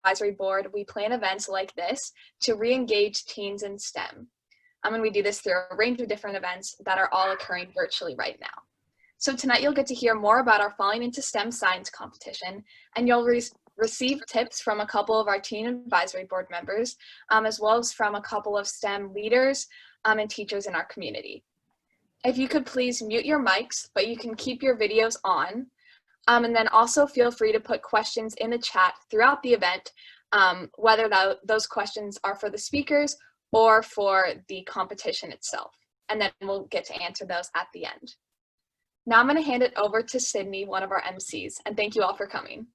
Advisory Board, we plan events like this to re-engage teens in STEM. And we do this through a range of different events that are all occurring virtually right now. So tonight you'll get to hear more about our Falling into STEM science competition, and you'll receive tips from a couple of our Teen Advisory Board members, as well as from a couple of STEM leaders and teachers in our community. If you could please mute your mics, but you can keep your videos on. And then also feel free to put questions in the chat throughout the event, whether those questions are for the speakers or for the competition itself. And then we'll get to answer those at the end. Now I'm going to hand it over to Sydney, one of our MCs, and thank you all for coming.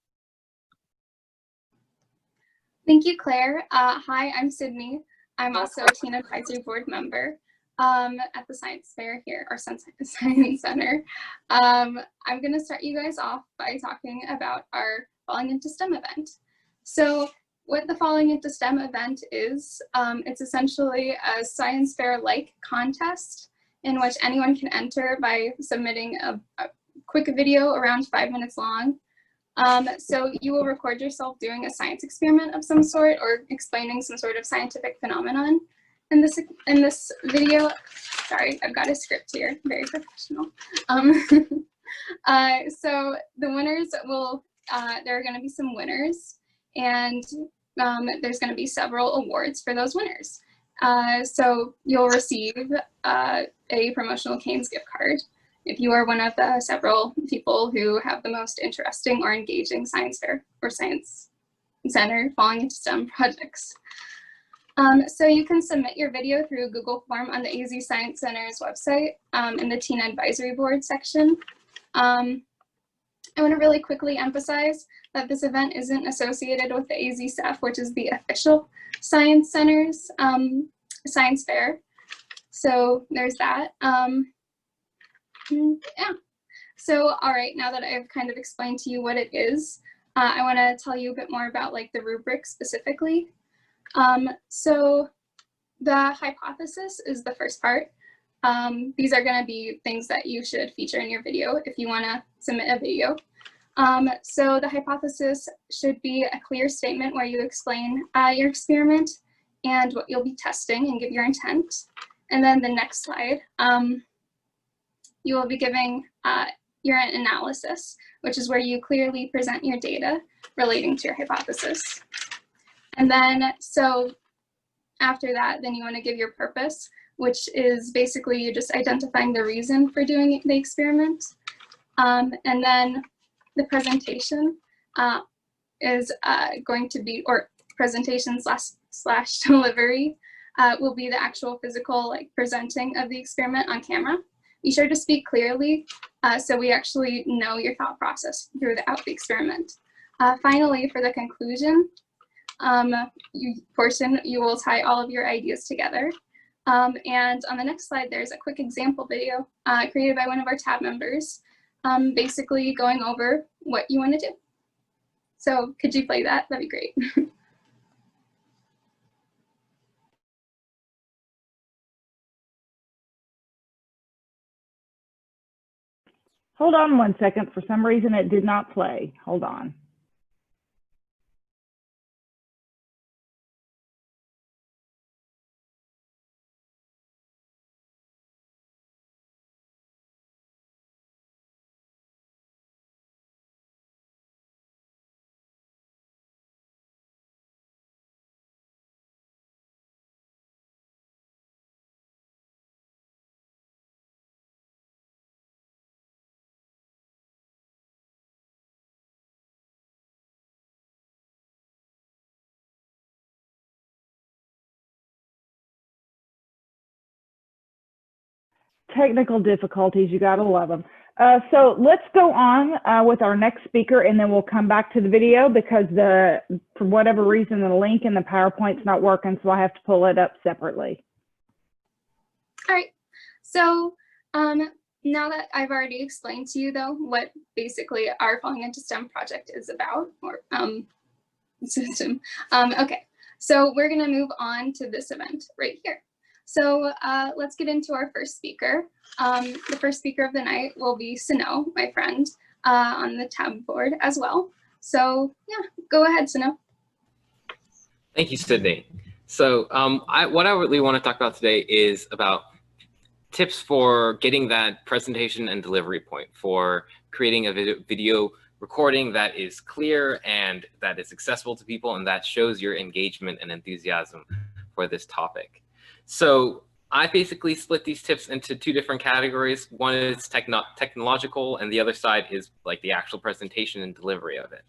Thank you, Claire. Hi, I'm Sydney. I'm also a Teen Advisory Board member at the Science Fair here, or Science Center. I'm going to start you guys off by talking about our Falling into STEM event. So what the Falling into STEM event is, it's essentially a Science Fair-like contest in which anyone can enter by submitting a quick video around 5 minutes long. So you will record yourself doing a science experiment of some sort or explaining some sort of scientific phenomenon. In this video, sorry, I've got a script here, very professional. So the winners will, there are going to be some winners, and there's going to be several awards for those winners. So you'll receive a promotional Canes gift card if you are one of the several people who have the most interesting or engaging science fair or science center Falling into STEM projects. So you can submit your video through a Google form on the AZ Science Center's website in the Teen Advisory Board section. I want to really quickly emphasize that this event isn't associated with the AZSF, which is the official Science Center's science fair. So there's that. Yeah. So, all right, now that I've kind of explained to you what it is, I want to tell you a bit more about like the rubric specifically. So the hypothesis is the first part. These are going to be things that you should feature in your video if you want to submit a video. So the hypothesis should be a clear statement where you explain your experiment and what you'll be testing and give your intent. And then the next slide, you will be giving your analysis, which is where you clearly present your data relating to your hypothesis. And then, so after that, then you want to give your purpose, which is basically you just identifying the reason for doing the experiment. And then the presentation is going to be, or presentation slash delivery will be the actual physical like presenting of the experiment on camera. Be sure to speak clearly so we actually know your thought process throughout the experiment. Finally, for the conclusion portion, you will tie all of your ideas together. And on the next slide, there's a quick example video created by one of our tab members, basically going over what you want to do. So could you play that? That'd be great. Hold on one second. For some reason, it did not play. Hold on. Technical difficulties, you gotta love them. So let's go on with our next speaker, and then we'll come back to the video because for whatever reason, the link in the PowerPoint's not working, so I have to pull it up separately. All right, so now that I've already explained to you though, what basically our Falling into STEM project is about, or system, okay, so we're gonna move on to this event right here. So let's get into our first speaker. The first speaker of the night will be Sano, my friend, on the tab board as well. So yeah, go ahead, Sano. Thank you, Sydney. So what I really want to talk about today is about tips for getting that presentation and delivery point, for creating a video recording that is clear and that is accessible to people and that shows your engagement and enthusiasm for this topic. So I basically split these tips into two different categories. One is technological, and the other side is like the actual presentation and delivery of it.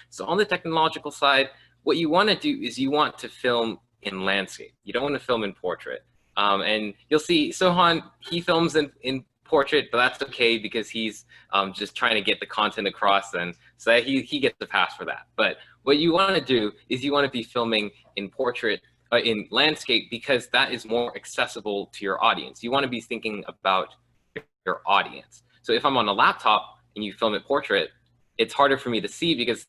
So on the technological side, what you want to do is you want to film in landscape. You don't want to film in portrait. And you'll see Sohan, he films in portrait, but that's okay because he's just trying to get the content across, and so he gets the pass for that. But what you want to do is you want to be filming in portrait, in landscape, because that is more accessible to your audience. You want to be thinking about your audience. So if I'm on a laptop and you film it portrait, it's harder for me to see because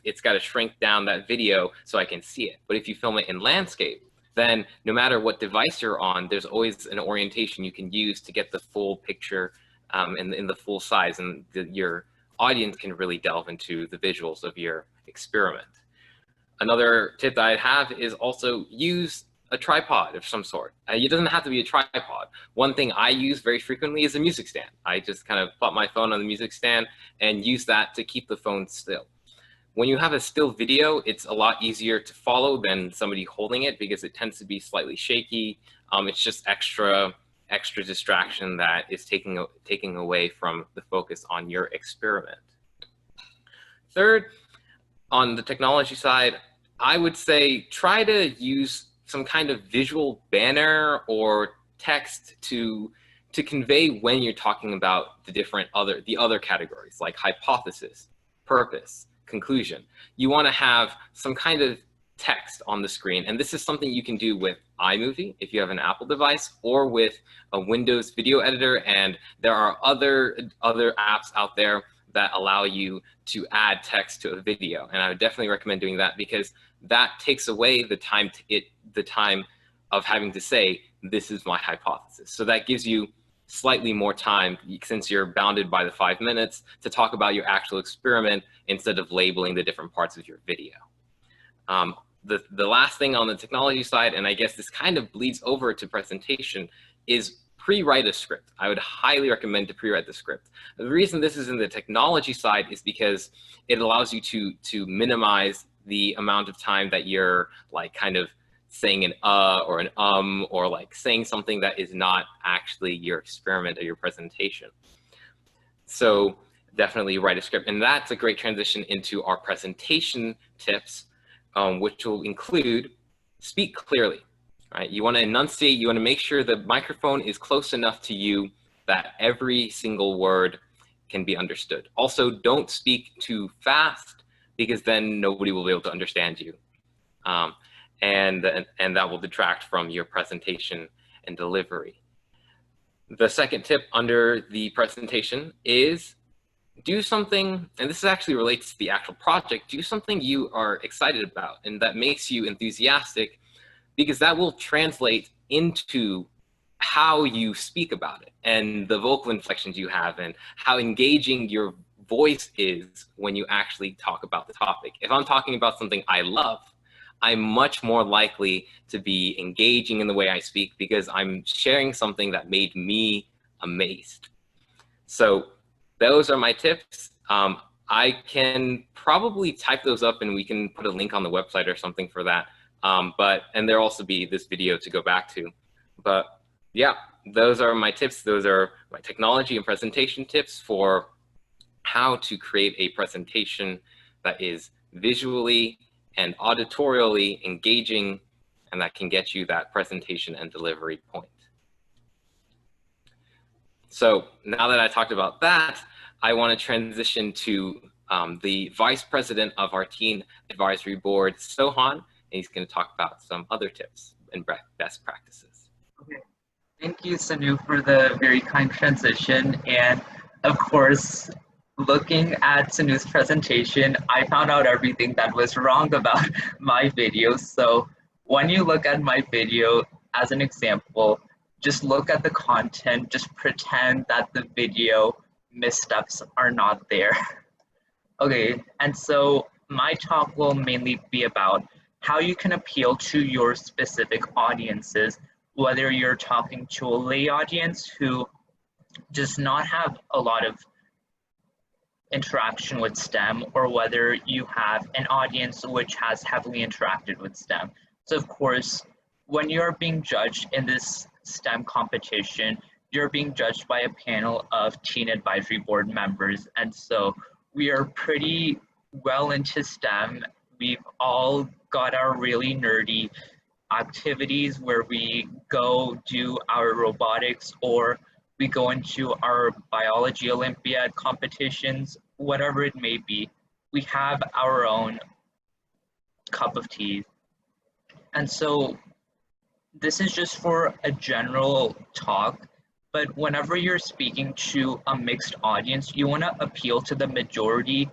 it's got to shrink down that video so I can see it. But if you film it in landscape, then no matter what device you're on, there's always an orientation you can use to get the full picture in the full size, and your audience can really delve into the visuals of your experiment. Another tip that I have is also use a tripod of some sort. It doesn't have to be a tripod. One thing I use very frequently is a music stand. I just kind of put my phone on the music stand and use that to keep the phone still. When you have a still video, it's a lot easier to follow than somebody holding it because it tends to be slightly shaky. It's just extra distraction that is taking away from the focus on your experiment. Third, on the technology side, I would say try to use some kind of visual banner or text to convey when you're talking about the other categories like hypothesis, purpose, conclusion. You want to have some kind of text on the screen, and this is something you can do with iMovie if you have an Apple device, or with a Windows video editor, and there are other apps out there that allow you to add text to a video, and I would definitely recommend doing that because that takes away the time of having to say this is my hypothesis. So that gives you slightly more time, since you're bounded by the 5 minutes, to talk about your actual experiment instead of labeling the different parts of your video. The last thing on the technology side, and I guess this kind of bleeds over to presentation, is pre-write a script. I would highly recommend to pre-write the script. The reason this is in the technology side is because it allows you to minimize the amount of time that you're like kind of saying an or an or like saying something that is not actually your experiment or your presentation. So definitely write a script, and that's a great transition into our presentation tips, which will include speak clearly. Right? You want to enunciate, you want to make sure the microphone is close enough to you that every single word can be understood. Also, don't speak too fast because then nobody will be able to understand you. And that will detract from your presentation and delivery. The second tip under the presentation is do something, and this actually relates to the actual project, do something you are excited about and that makes you enthusiastic, because that will translate into how you speak about it and the vocal inflections you have and how engaging your voice is when you actually talk about the topic. If I'm talking about something I love, I'm much more likely to be engaging in the way I speak because I'm sharing something that made me amazed. So those are my tips. I can probably type those up and we can put a link on the website or something for that. And there'll also be this video to go back to. But yeah, those are my tips. Those are my technology and presentation tips for how to create a presentation that is visually and auditorially engaging and that can get you that presentation and delivery point. So now that I talked about that, I want to transition to the Vice President of our Teen Advisory Board, Sohan, and he's going to talk about some other tips and best practices. Okay. Thank you, Sanu, for the very kind transition. And of course, looking at Sanu's presentation, I found out everything that was wrong about my video. So when you look at my video, as an example, just look at the content, just pretend that the video missteps are not there. Okay, and so my talk will mainly be about how you can appeal to your specific audiences, whether you're talking to a lay audience who does not have a lot of interaction with STEM, or whether you have an audience which has heavily interacted with STEM. So of course, when you're being judged in this STEM competition, you're being judged by a panel of teen advisory board members. And so we are pretty well into STEM. We've all got our really nerdy activities where we go do our robotics, or we go into our biology Olympiad competitions, whatever it may be. We have our own cup of tea. And so this is just for a general talk, but whenever you're speaking to a mixed audience, you want to appeal to the majority,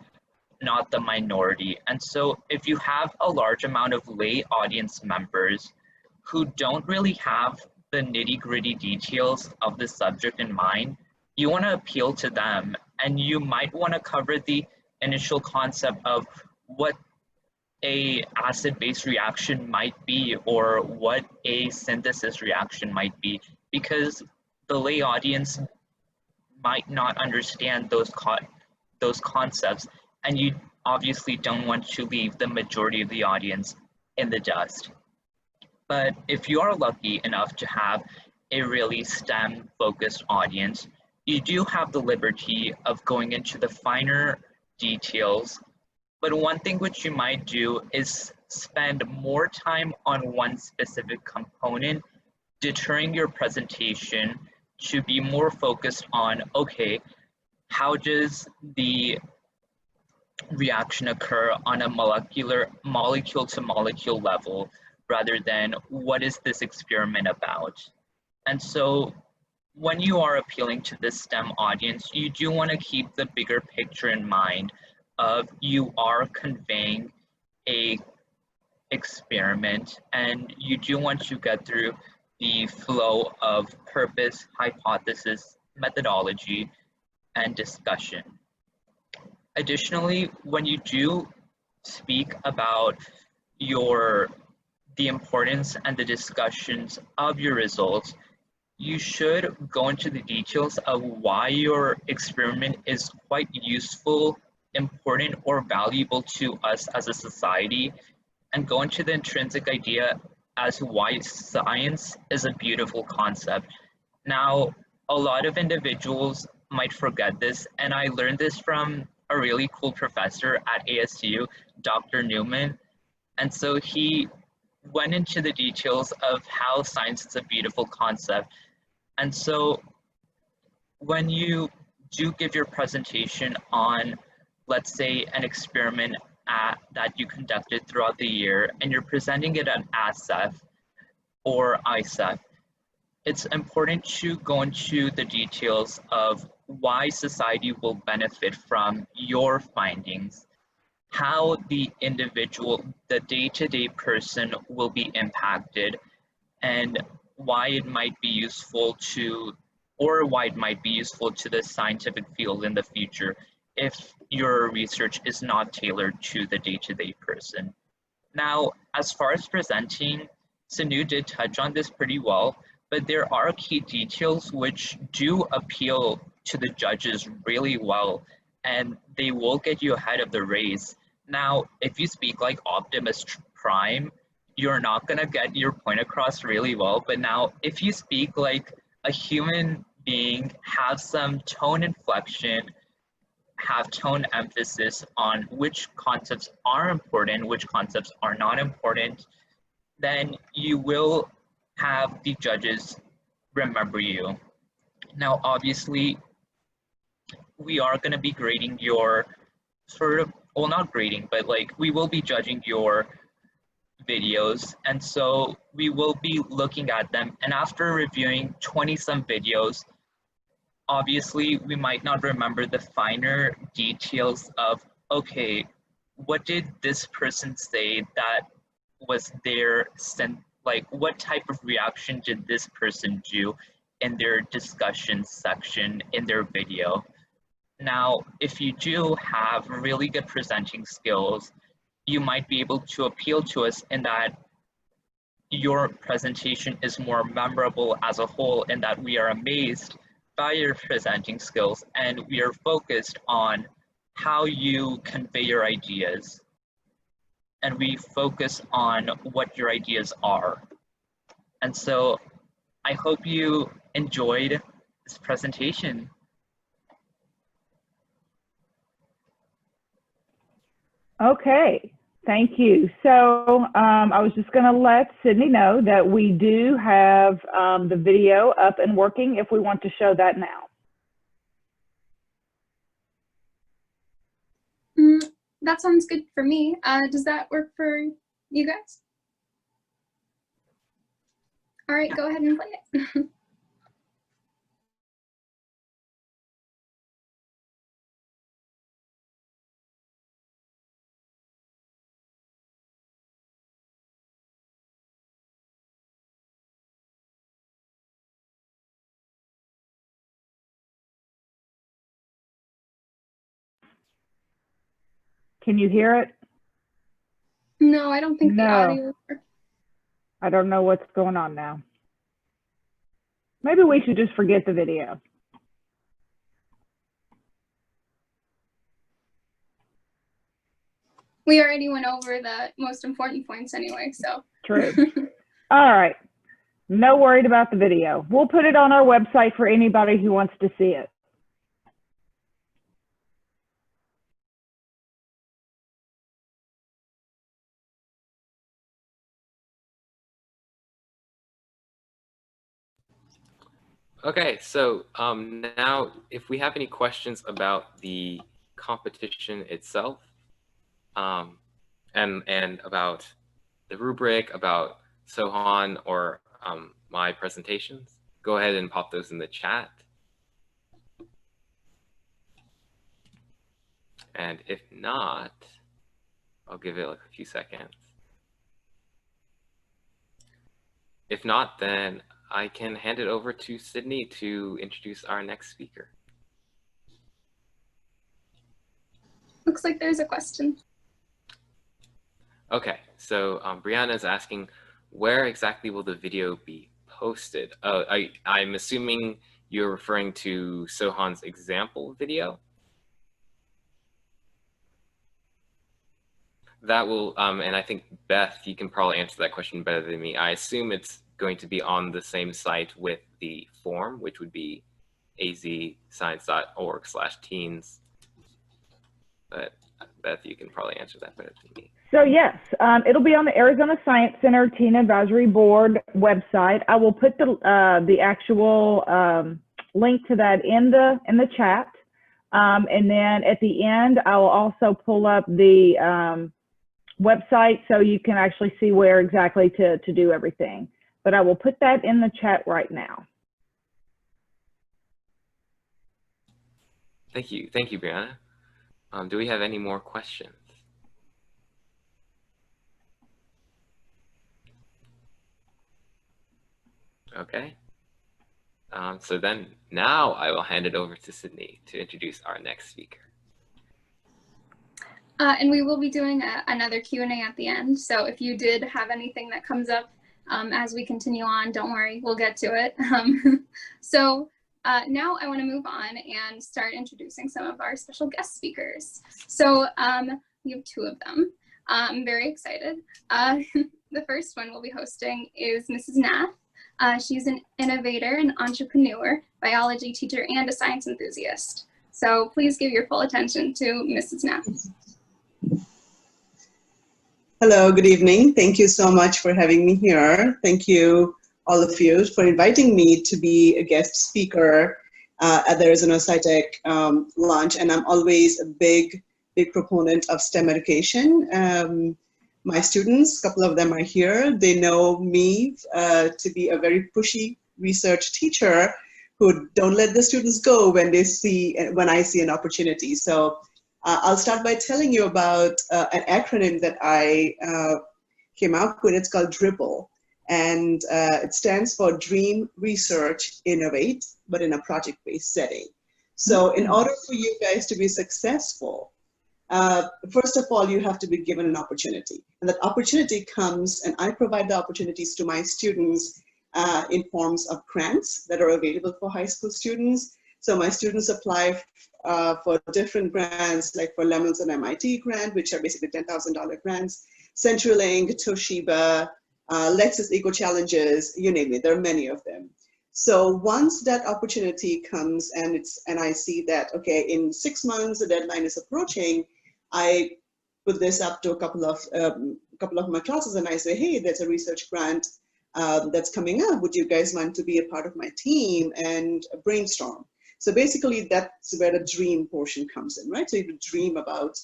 not the minority. And so if you have a large amount of lay audience members who don't really have the nitty-gritty details of the subject in mind, you want to appeal to them, and you might want to cover the initial concept of what a acid-base reaction might be, or what a synthesis reaction might be, because the lay audience might not understand those concepts, and you obviously don't want to leave the majority of the audience in the dust. But if you are lucky enough to have a really STEM-focused audience, you do have the liberty of going into the finer details. But one thing which you might do is spend more time on one specific component, deterring your presentation to be more focused on, okay, how does the reaction occur on a molecule to molecule level, rather than what is this experiment about? And so when you are appealing to this STEM audience, you do want to keep the bigger picture in mind of you are conveying a experiment, and you do want to get through the flow of purpose, hypothesis, methodology, and discussion. Additionally, when you do speak about the importance and the discussions of your results, you should go into the details of why your experiment is quite useful, important, or valuable to us as a society, and go into the intrinsic idea as to why science is a beautiful concept. Now, a lot of individuals might forget this, and I learned this from a really cool professor at ASU, Dr. Newman. And so he went into the details of how science is a beautiful concept. And so when you do give your presentation on, let's say, an experiment that you conducted throughout the year, and you're presenting it at ASEF or ISEF, it's important to go into the details of why society will benefit from your findings, how the individual, the day-to-day person will be impacted, and why it might be useful to, or why it might be useful to the scientific field in the future if your research is not tailored to the day-to-day person. Now, as far as presenting, Sanu did touch on this pretty well, but there are key details which do appeal to the judges really well, and they will get you ahead of the race. Now, if you speak like Optimus Prime, you're not gonna get your point across really well, but now if you speak like a human being, have some tone inflection, have tone emphasis on which concepts are important, which concepts are not important, then you will have the judges remember you. Now, obviously, we are going to be grading your well, not grading, but like we will be judging your videos. And so we will be looking at them. And after reviewing 20-some videos, obviously, we might not remember the finer details of, okay, what did this person say that was their like what type of reaction did this person do in their discussion section in their video? Now, if you do have really good presenting skills, you might be able to appeal to us in that your presentation is more memorable as a whole, and that we are amazed by your presenting skills, and we are focused on how you convey your ideas, and we focus on what your ideas are. And so I hope you enjoyed this presentation. Okay, thank you. So I was just going to let Sydney know that we do have the video up and working if we want to show that now. That sounds good for me. Does that work for you guys? All right, go ahead and play it. Can you hear it? No, I don't think the audio works. I don't know what's going on now. Maybe we should just forget the video. We already went over the most important points anyway, so. True. All right. No worried about the video. We'll put it on our website for anybody who wants to see it. Okay, so now if we have any questions about the competition itself, and about the rubric, about Sohan, or my presentations, go ahead and pop those in the chat. And if not, I'll give it like a few seconds. If not, then I can hand it over to Sydney to introduce our next speaker. Looks like there's a question. Okay, so Brianna is asking, where exactly will the video be posted? I'm assuming you're referring to Sohan's example video. That will, and I think Beth, you can probably answer that question better than me. I assume it's going to be on the same site with the form, which would be azscience.org/teens. But Beth, you can probably answer that better than me. So yes, it'll be on the Arizona Science Center Teen Advisory Board website. I will put the actual link to that in the chat, and then at the end I will also pull up the website so you can actually see where exactly to do everything. But I will put that in the chat right now. Thank you, Brianna. Do we have any more questions? Okay. So then now I will hand it over to Sydney to introduce our next speaker. And we will be doing another Q&A at the end. So if you did have anything that comes up as we continue on, don't worry, we'll get to it. So now I want to move on and start introducing some of our special guest speakers. So we have two of them. I'm very excited. The first one we'll be hosting is Mrs. Nath. She's an innovator and entrepreneur, biology teacher, and a science enthusiast. So please give your full attention to Mrs. Nath. Hello, good evening. Thank you so much for having me here. Thank you, all of you, for inviting me to be a guest speaker at the Arizona SciTech launch. And I'm always a big proponent of STEM education. My students, a couple of them are here. They know me to be a very pushy research teacher who don't let the students go when I see an opportunity. So I'll start by telling you about an acronym that I came up with. It's called DRIBBLE, and it stands for Dream, Research, Innovate, but in a project-based setting. So in order for you guys to be successful, first of all, you have to be given an opportunity. And that opportunity comes, and I provide the opportunities to my students in forms of grants that are available for high school students. So my students apply for different grants, like for Lemons and MIT grant, which are basically $10,000 grants, CenturyLink, Toshiba, Lexus Eco Challenges, you name it, there are many of them. So once that opportunity comes and I see that, okay, in 6 months, the deadline is approaching, I put this up to a couple of my classes and I say, hey, there's a research grant that's coming up. Would you guys want to be a part of my team and brainstorm? So basically that's where the dream portion comes in, right? So you dream about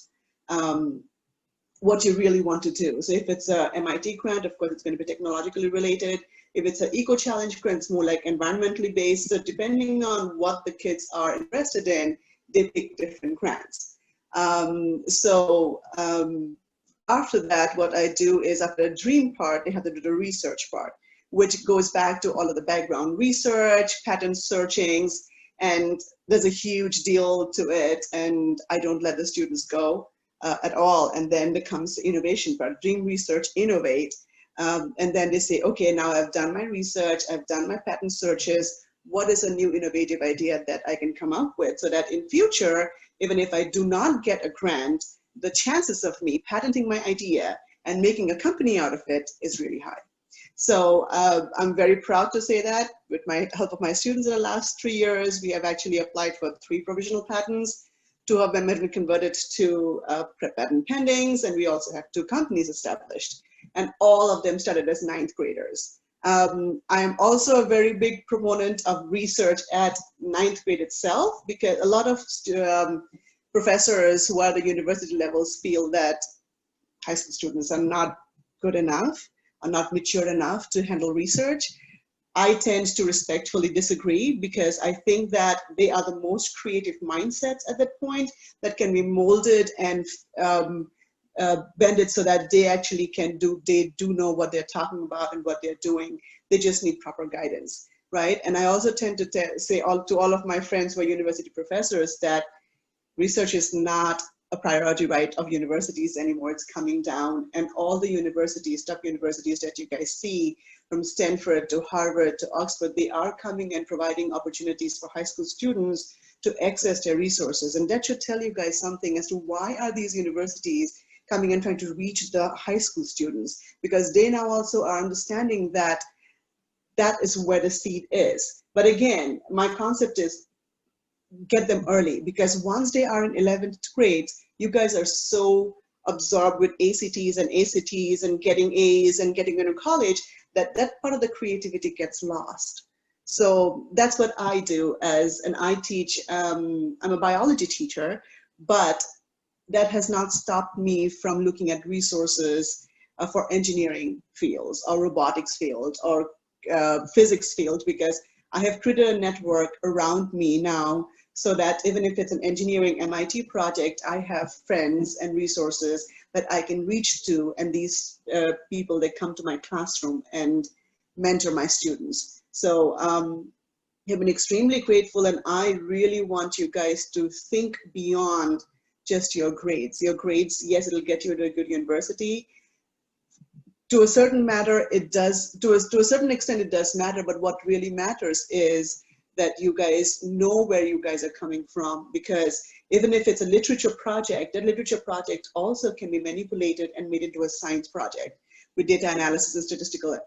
what you really want to do. So if it's a MIT grant, of course, it's going to be technologically related. If it's an eco challenge grant, it's more like environmentally based. So depending on what the kids are interested in, they pick different grants. After that, what I do is after the dream part, they have to do the research part, which goes back to all of the background research, pattern searchings, and there's a huge deal to it, and I don't let the students go at all. And then there comes the innovation part, dream, research, innovate, and then they say, okay, now I've done my research, I've done my pattern searches, what is a new innovative idea that I can come up with so that in future, even if I do not get a grant, the chances of me patenting my idea and making a company out of it is really high. So I'm very proud to say that with my help of my students in the last 3 years, we have actually applied for 3 provisional patents. 2 of them have been converted to patent pendings, and we also have 2 companies established. And all of them started as 9th graders. I am also a very big proponent of research at 9th grade itself, because a lot of professors who are at the university levels feel that high school students are not good enough, are not mature enough to handle research. I tend to respectfully disagree, because I think that they are the most creative mindsets at that point that can be molded and bended so that they actually they do know what they're talking about and what they're doing. They just need proper guidance, right? And I also tend to say to all of my friends who are university professors that research is not a priority right of universities anymore. It's coming down, and all the universities, top universities that you guys see, from Stanford to Harvard to Oxford, they are coming and providing opportunities for high school students to access their resources. And that should tell you guys something as to why are these universities coming and trying to reach the high school students, because they now also are understanding that that is where the seed is. But again, my concept is get them early, because once they are in 11th grade, you guys are so absorbed with ACTs and getting A's and getting into college that that part of the creativity gets lost. So that's what I do and I teach, I'm a biology teacher, but that has not stopped me from looking at resources for engineering fields or robotics fields or physics fields, because I have created a network around me now so that even if it's an engineering MIT project, I have friends and resources that I can reach to, and these people, they come to my classroom and mentor my students. So I've been extremely grateful, and I really want you guys to think beyond just your grades. Your grades, yes, it'll get you to a good university. To a certain matter, it does, to a certain extent it does matter, but what really matters is that you guys know where you guys are coming from, because even if it's a literature project, that literature project also can be manipulated and made into a science project with data analysis and statistical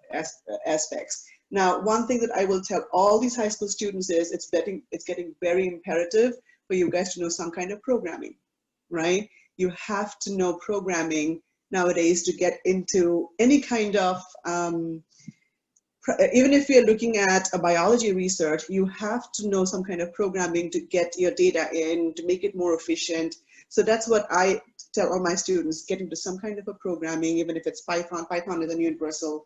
aspects. Now, one thing that I will tell all these high school students is it's getting very imperative for you guys to know some kind of programming, right? You have to know programming nowadays to get into any kind of even if you're looking at a biology research, you have to know some kind of programming to get your data in, to make it more efficient. So that's what I tell all my students, get into some kind of a programming, even if it's Python. Python is a universal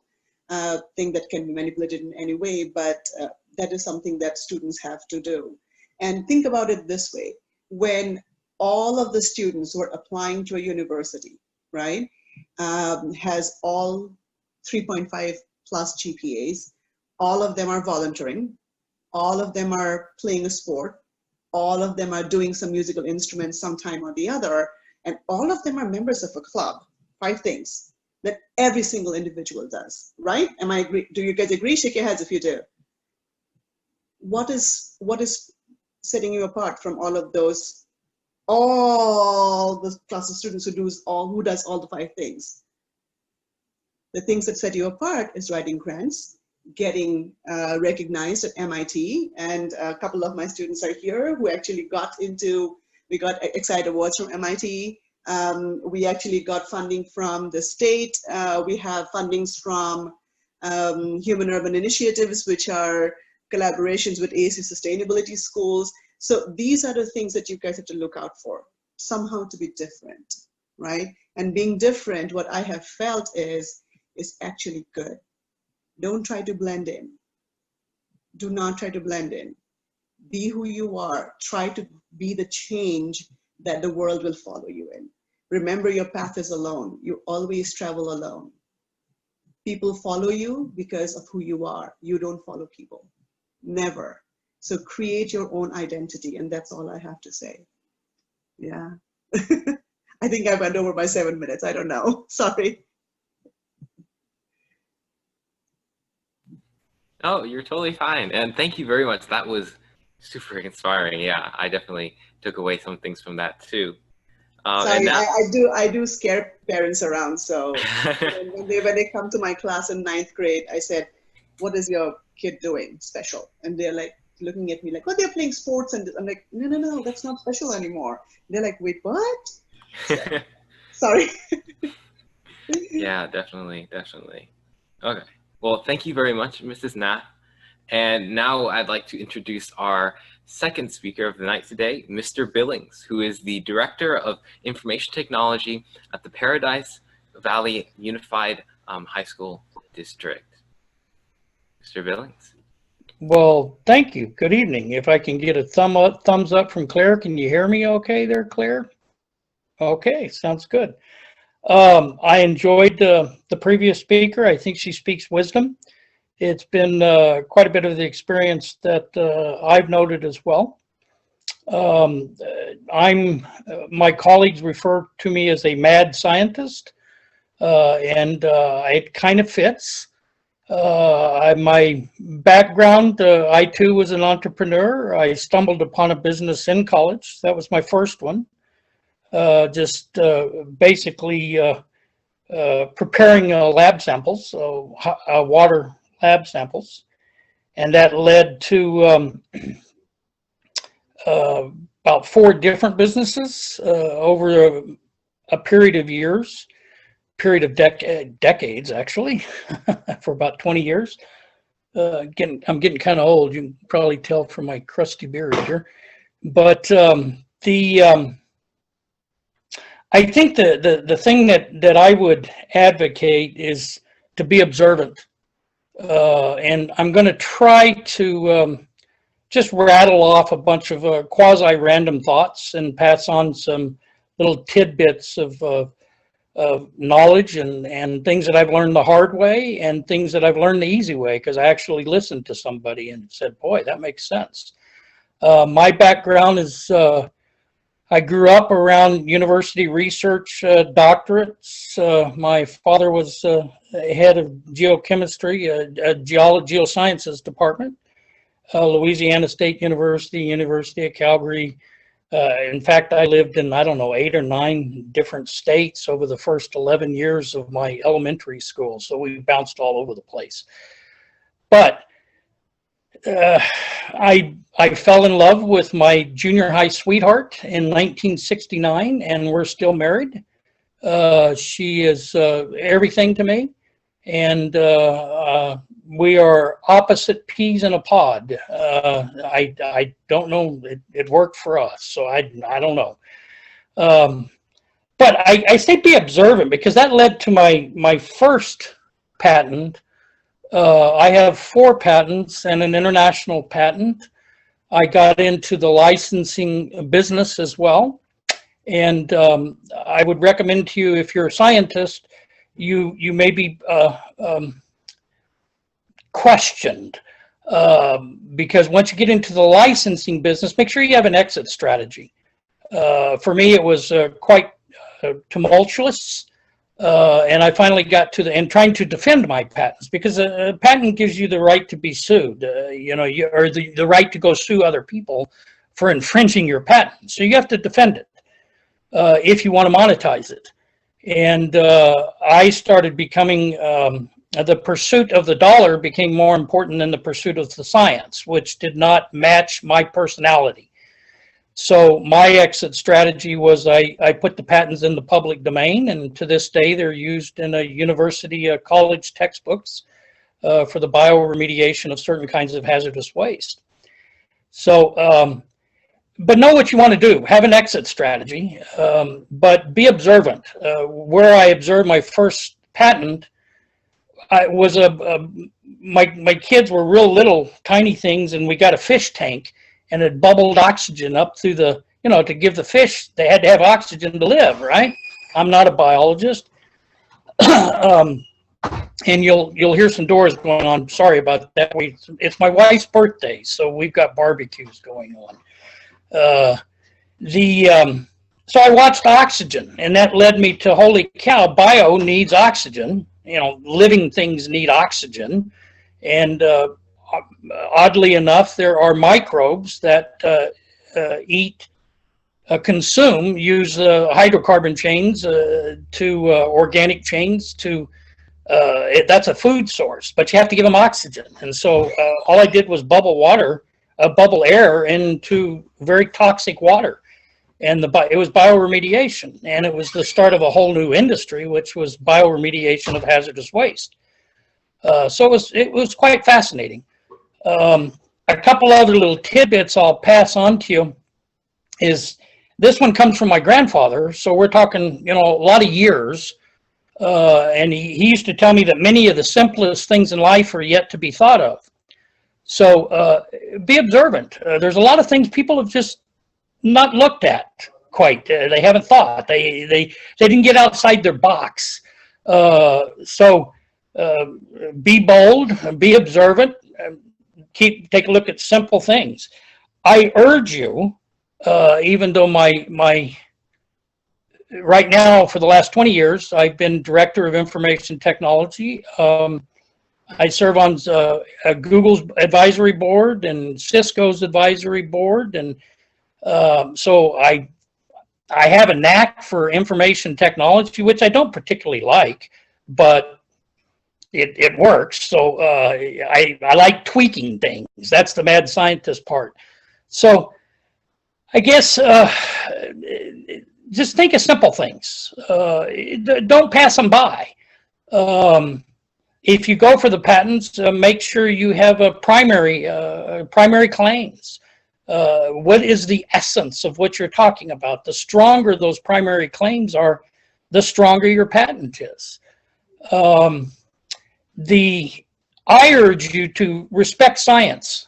thing that can be manipulated in any way, but that is something that students have to do. And think about it this way, when all of the students who are applying to a university, right, has all 3.5 plus GPAs, all of them are volunteering, all of them are playing a sport, all of them are doing some musical instrument sometime or the other, And all of them are members of a club, 5 things that every single individual does, right? Am I agree? Do you guys agree? Shake your heads if you do. What is setting you apart from all of those, all the class of students who does all the 5 things? The things that set you apart is writing grants, getting recognized at MIT, and a couple of my students are here who actually we got Excite Awards from MIT. We actually got funding from the state. We have fundings from Human Urban Initiatives, which are collaborations with ASU Sustainability Schools. So these are the things that you guys have to look out for, somehow to be different, right? And being different, what I have felt is actually good. Don't try to blend in. Do not try to blend in. Be who you are. Try to be the change that the world will follow you in. Remember, your path is alone. You always travel alone. People follow you because of who you are. You don't follow people. Never. So create your own identity, and that's all I have to say. Yeah. I think I went over by 7 minutes. I don't know. Sorry. Oh, you're totally fine. And thank you very much. That was super inspiring. Yeah, I definitely took away some things from that too. Sorry, and now... I do scare parents around. So when they come to my class in 9th grade, I said, "What is your kid doing special?" And they're like looking at me like, "Oh, they're playing sports." And I'm like, "No, that's not special anymore." They're like, "Wait, what?" So, sorry. Yeah, definitely. Okay. Well, thank you very much, Mrs. Nat. And now I'd like to introduce our second speaker of the night today, Mr. Billings, who is the Director of Information Technology at the Paradise Valley Unified High School District. Mr. Billings. Well, thank you. Good evening. If I can get a thumbs up from Claire, can you hear me okay there, Claire? Okay, sounds good. I enjoyed the previous speaker. I think she speaks wisdom. It's been quite a bit of the experience that I've noted as well. My colleagues refer to me as a mad scientist, and it kind of fits. My background, I too was an entrepreneur. I stumbled upon a business in college. That was my first one. Basically preparing lab samples, so water lab samples, and that led to about 4 different businesses over a period of years, decades actually, for about 20 years. I'm getting kind of old. You can probably tell from my crusty beard here, but I think the thing that I would advocate is to be observant. And I'm going to try to just rattle off a bunch of quasi-random thoughts and pass on some little tidbits of knowledge and things that I've learned the hard way and things that I've learned the easy way, because I actually listened to somebody and said, boy, that makes sense. My background is I grew up around university research doctorates. My father was head of geochemistry, geosciences department, Louisiana State University, University of Calgary. In fact, I lived in, I don't know, 8 or 9 different states over the first 11 years of my elementary school. So we bounced all over the place. But I fell in love with my junior high sweetheart in 1969, and we're still married. She is everything to me, and we are opposite peas in a pod. I don't know. It worked for us, so I don't know. But I say be observant, because that led to my first patent. I have 4 patents and an international patent. I got into the licensing business as well. And I would recommend to you, if you're a scientist, you may be questioned. Because once you get into the licensing business, make sure you have an exit strategy. For me, it was quite tumultuous. And I finally got to and trying to defend my patents, because a patent gives you the right to be sued, or the right to go sue other people for infringing your patent. So you have to defend it if you want to monetize it. And I started becoming, the pursuit of the dollar became more important than the pursuit of the science, which did not match my personality. So my exit strategy was I put the patents in the public domain, and to this day they're used in a university college textbooks for the bioremediation of certain kinds of hazardous waste. So, but know what you want to do. Have an exit strategy, but be observant. Where I observed my first patent, I was my kids were real little tiny things, and we got a fish tank. And it bubbled oxygen up through the, to give the fish, they had to have oxygen to live, right? I'm not a biologist. And you'll hear some doors going on. Sorry about that. It's my wife's birthday, so we've got barbecues going on. So I watched oxygen, and that led me to, holy cow, bio needs oxygen. Living things need oxygen. And oddly enough, there are microbes that use hydrocarbon chains to organic chains to, that's a food source, but you have to give them oxygen. And so all I did was bubble air into very toxic water. And it was bioremediation. And it was the start of a whole new industry, which was bioremediation of hazardous waste. So it was quite fascinating. A couple other little tidbits I'll pass on to you is this one comes from my grandfather. So we're talking, a lot of years. And he used to tell me that many of the simplest things in life are yet to be thought of. So be observant. There's a lot of things people have just not looked at quite. They haven't thought. They didn't get outside their box. So be bold, be observant. Take a look at simple things. I urge you, even though my right now for the last 20 years, I've been director of information technology. I serve on Google's advisory board and Cisco's advisory board, and so I have a knack for information technology, which I don't particularly like, but it works. So I like tweaking things. That's the mad scientist part. So I guess just think of simple things. Don't pass them by. If you go for the patents, make sure you have a primary claims. What is the essence of what you're talking about? The stronger those primary claims are, the stronger your patent is. I urge you to respect science.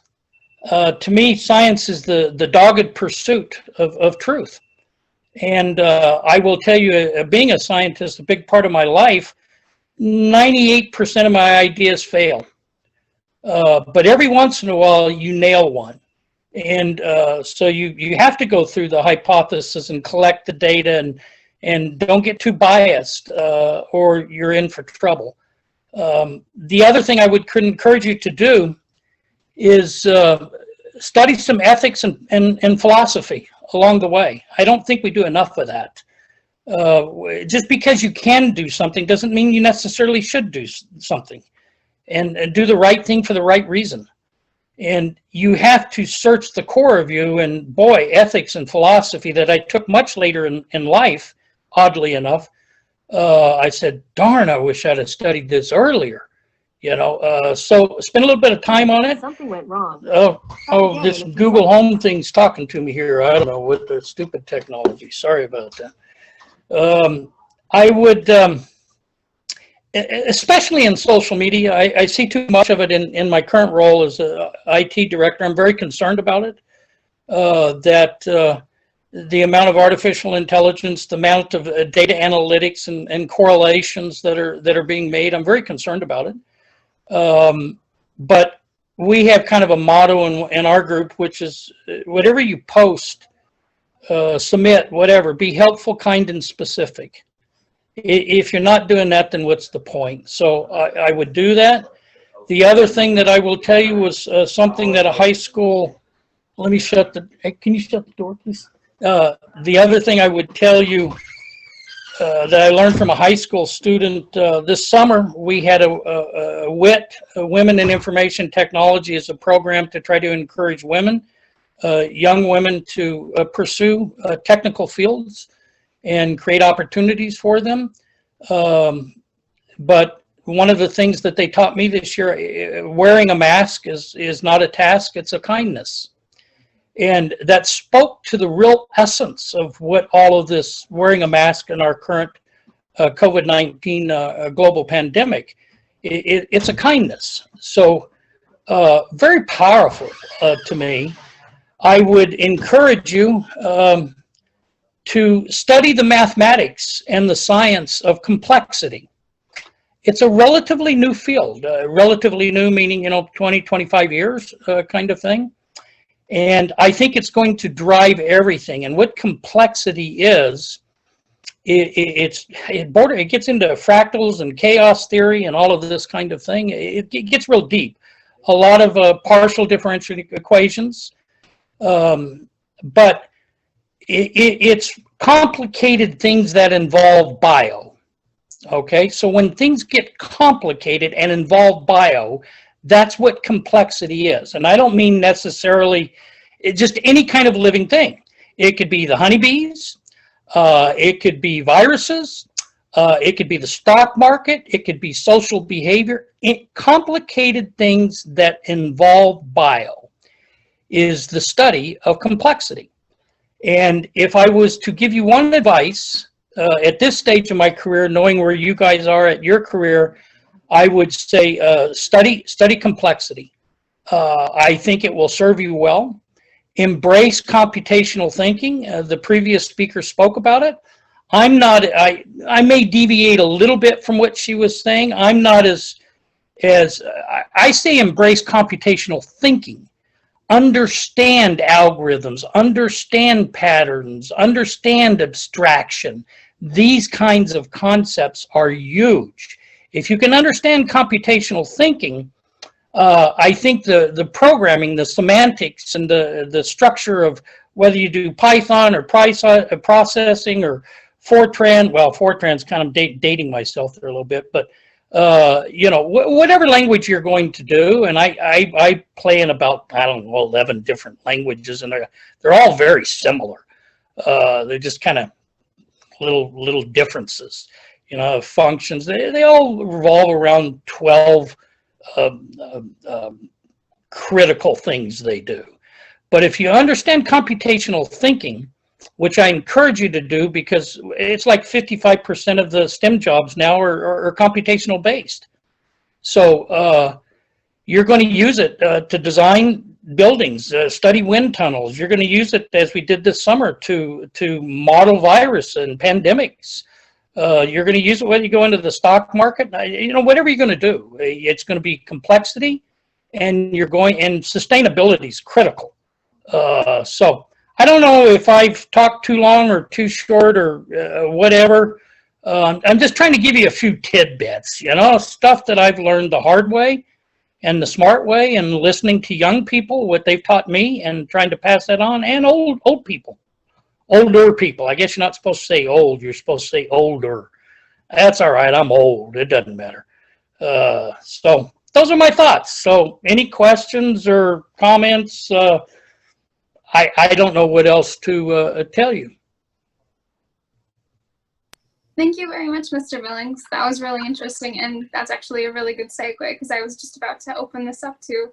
To me, science is the dogged pursuit of truth. And I will tell you, being a scientist, a big part of my life, 98% of my ideas fail. But every once in a while, you nail one. And so you have to go through the hypothesis and collect the data, and don't get too biased or you're in for trouble. The other thing I would encourage you to do is study some ethics and philosophy along the way. I don't think we do enough of that. Just because you can do something doesn't mean you necessarily should do something, and do the right thing for the right reason. And you have to search the core of you, and boy, ethics and philosophy that I took much later in life, oddly enough, I said, darn, I wish I'd have studied this earlier. So spend a little bit of time on it. Something went wrong. Oh, this Google Home thing's talking to me here. I don't know, with the stupid technology. Sorry about that. I would, especially in social media, I see too much of it in my current role as an IT director. I'm very concerned about it, that the amount of artificial intelligence, the amount of data analytics and correlations that are being made, I'm very concerned about it. But we have kind of a motto in our group, which is whatever you post, submit, whatever. Be helpful, kind, and specific. If you're not doing that, then what's the point? So I would do that. The other thing that I will tell you was something that a high school, let me shut the, hey, can you shut the door, please? The other thing I would tell you that I learned from a high school student this summer, we had a WIT, Women in Information Technology, is a program to try to encourage women, young women to pursue technical fields and create opportunities for them. But one of the things that they taught me this year, wearing a mask is not a task, it's a kindness. And that spoke to the real essence of what all of this wearing a mask in our current COVID-19 global pandemic, it's a kindness. So very powerful to me. I would encourage you to study the mathematics and the science of complexity. It's a relatively new field, relatively new meaning, 20, 25 years kind of thing. And I think it's going to drive everything. And what complexity is, it gets into fractals and chaos theory and all of this kind of thing. It gets real deep. A lot of partial differential equations, but it's complicated things that involve bio. Okay, so when things get complicated and involve bio, that's what complexity is. And I don't mean necessarily just any kind of living thing. It could be the honeybees, it could be viruses, it could be the stock market, it could be social behavior. Complicated things that involve bio is the study of complexity. And if I was to give you one advice at this stage of my career, knowing where you guys are at your career, I would say study complexity. I think it will serve you well. Embrace computational thinking. The previous speaker spoke about it. I may deviate a little bit from what she was saying. I'm not I say embrace computational thinking. Understand algorithms, understand patterns, understand abstraction. These kinds of concepts are huge. If you can understand computational thinking, I think the programming, the semantics, and the structure of whether you do Python or processing or Fortran, well, Fortran's kind of dating myself there a little bit, but whatever language you're going to do, and I play in about, I don't know, 11 different languages, and they're all very similar. They're just kind of little differences. Functions, they all revolve around 12 critical things they do. But if you understand computational thinking, which I encourage you to do, because it's like 55% of the STEM jobs now are computational based. So you're going to use it to design buildings, study wind tunnels. You're going to use it, as we did this summer, to model virus and pandemics. You're going to use it when you go into the stock market. Whatever you're going to do, it's going to be complexity, and and sustainability is critical. So I don't know if I've talked too long or too short or whatever. I'm just trying to give you a few tidbits, stuff that I've learned the hard way and the smart way, and listening to young people, what they've taught me, and trying to pass that on, and older people. I guess you're not supposed to say old, you're supposed to say older. That's all right, I'm old, it doesn't matter. So those are my thoughts. So any questions or comments? I don't know what else to tell you. Thank you very much, Mr. Billings. That was really interesting, and that's actually a really good segue, because I was just about to open this up to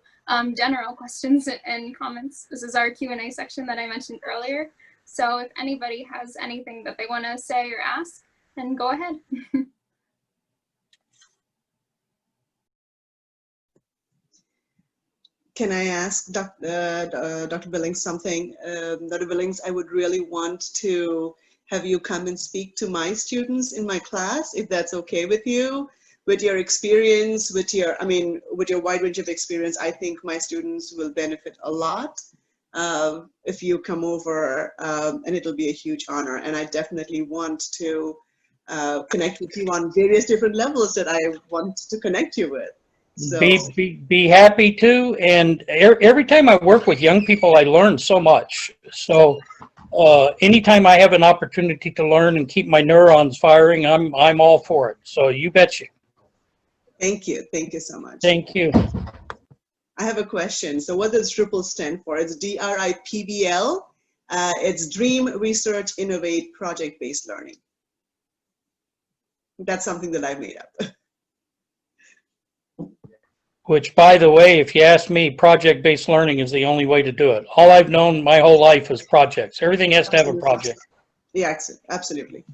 general questions and comments. This is our Q&A section that I mentioned earlier. So if anybody has anything that they want to say or ask, then go ahead. Can I ask Dr. Billings something? Dr. Billings, I would really want to have you come and speak to my students in my class, if that's okay with you. With your experience, with your wide range of experience, I think my students will benefit a lot. if you come over, and it'll be a huge honor. And I definitely want to connect with you on various different levels that I want to connect you with. So Be happy to. And every time I work with young people, I learn so much. So anytime I have an opportunity to learn and keep my neurons firing, I'm all for it. So you betcha. thank you so much. Thank you. I have a question. So what does DRIPL stand for? It's DRIPBL. It's Dream, Research, Innovate, Project-Based Learning. That's something that I made up. Which, by the way, if you ask me, project-based learning is the only way to do it. All I've known my whole life is projects. Everything has to have a project. Yeah, absolutely.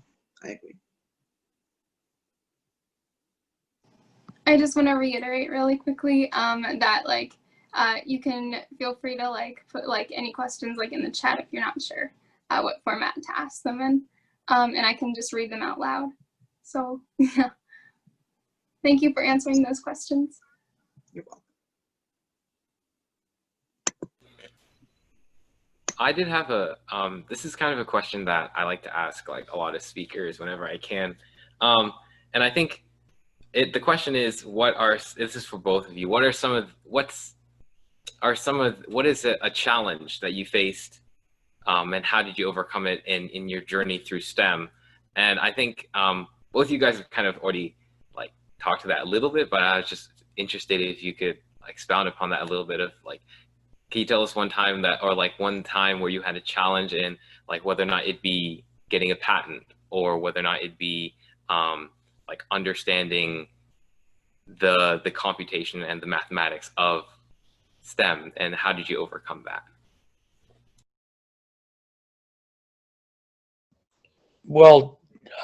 I agree. I just want to reiterate really quickly that like you can feel free to like put like any questions like in the chat if you're not sure what format to ask them in, and I can just read them out loud. So yeah, thank you for answering those questions. You're welcome. I did have a, this is kind of a question that I like to ask like a lot of speakers whenever I can. And I think the question is, this is for both of you, what is a challenge that you faced, and how did you overcome it in your journey through STEM? And I think both of you guys have kind of already like talked to that a little bit, but I was just interested if you could expound upon that a little bit of like, can you tell us one time where you had a challenge in like whether or not it'd be getting a patent, or whether or not it'd be like understanding the computation and the mathematics of STEM, and how did you overcome that? Well,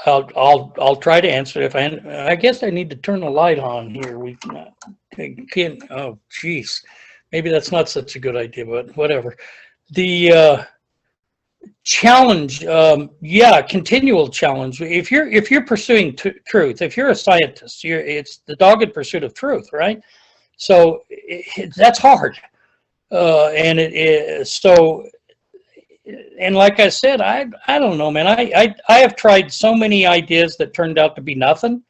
I'll try to answer it. I guess I need to turn the light on here. We can't. Oh, geez, maybe that's not such a good idea, but whatever. The challenge, yeah, continual challenge. If you're pursuing truth, if you're a scientist, it's the dogged pursuit of truth, right? So that's hard, and so. And like I said, I don't know, man. I have tried so many ideas that turned out to be nothing.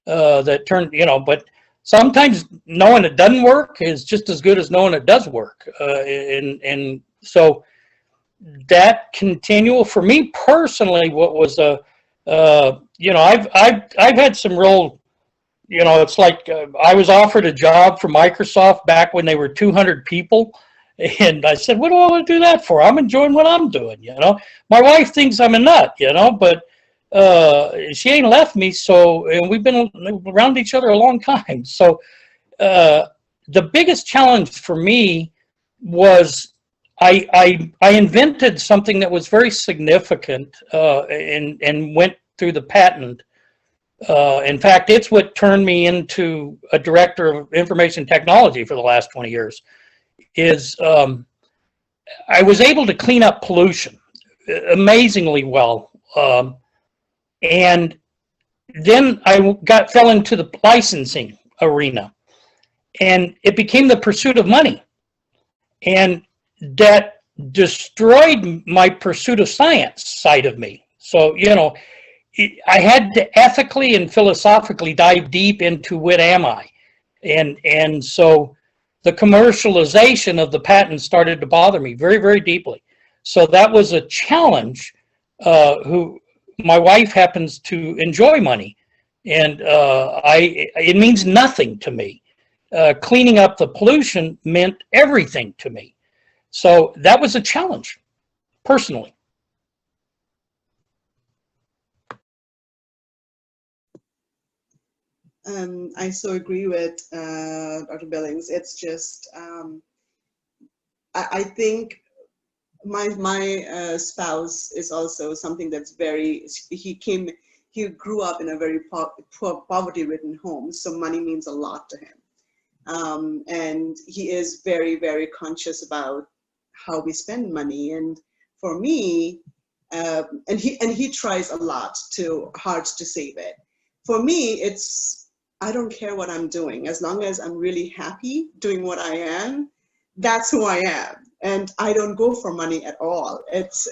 But sometimes knowing it doesn't work is just as good as knowing it does work. And so that continual, for me personally, what was I've had some real, it's like I was offered a job for Microsoft back when they were 200 people. And I said, what do I want to do that for? I'm enjoying what I'm doing, My wife thinks I'm a nut, but she ain't left me. So, and we've been around each other a long time. So the biggest challenge for me was I invented something that was very significant and went through the patent. In fact, it's what turned me into a director of information technology for the last 20 years. I was able to clean up pollution amazingly well. And then I fell into the licensing arena, and it became the pursuit of money. And that destroyed my pursuit of science side of me. So, I had to ethically and philosophically dive deep into what am I? And so the commercialization of the patent started to bother me very, very deeply. So that was a challenge. My wife happens to enjoy money, and it means nothing to me. Cleaning up the pollution meant everything to me. So that was a challenge, personally. I so agree with Dr. Billings. It's just, I think my spouse is also something that's he grew up in a very poverty-ridden home, so money means a lot to him. And he is very, very conscious about how we spend money. And for me, and he tries a lot hard to save it. For me, I don't care what I'm doing, as long as I'm really happy doing what I am, that's who I am. And I don't go for money at all. It's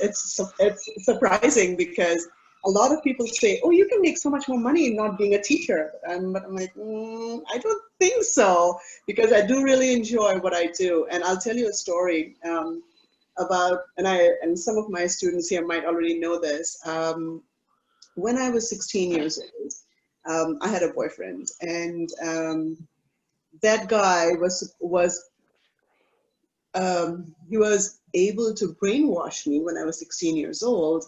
surprising because a lot of people say, oh, you can make so much more money not being a teacher. But I'm like, I don't think so, because I do really enjoy what I do. And I'll tell you a story about, and some of my students here might already know this. When I was 16 years old, I had a boyfriend, and that guy he was able to brainwash me when I was 16 years old,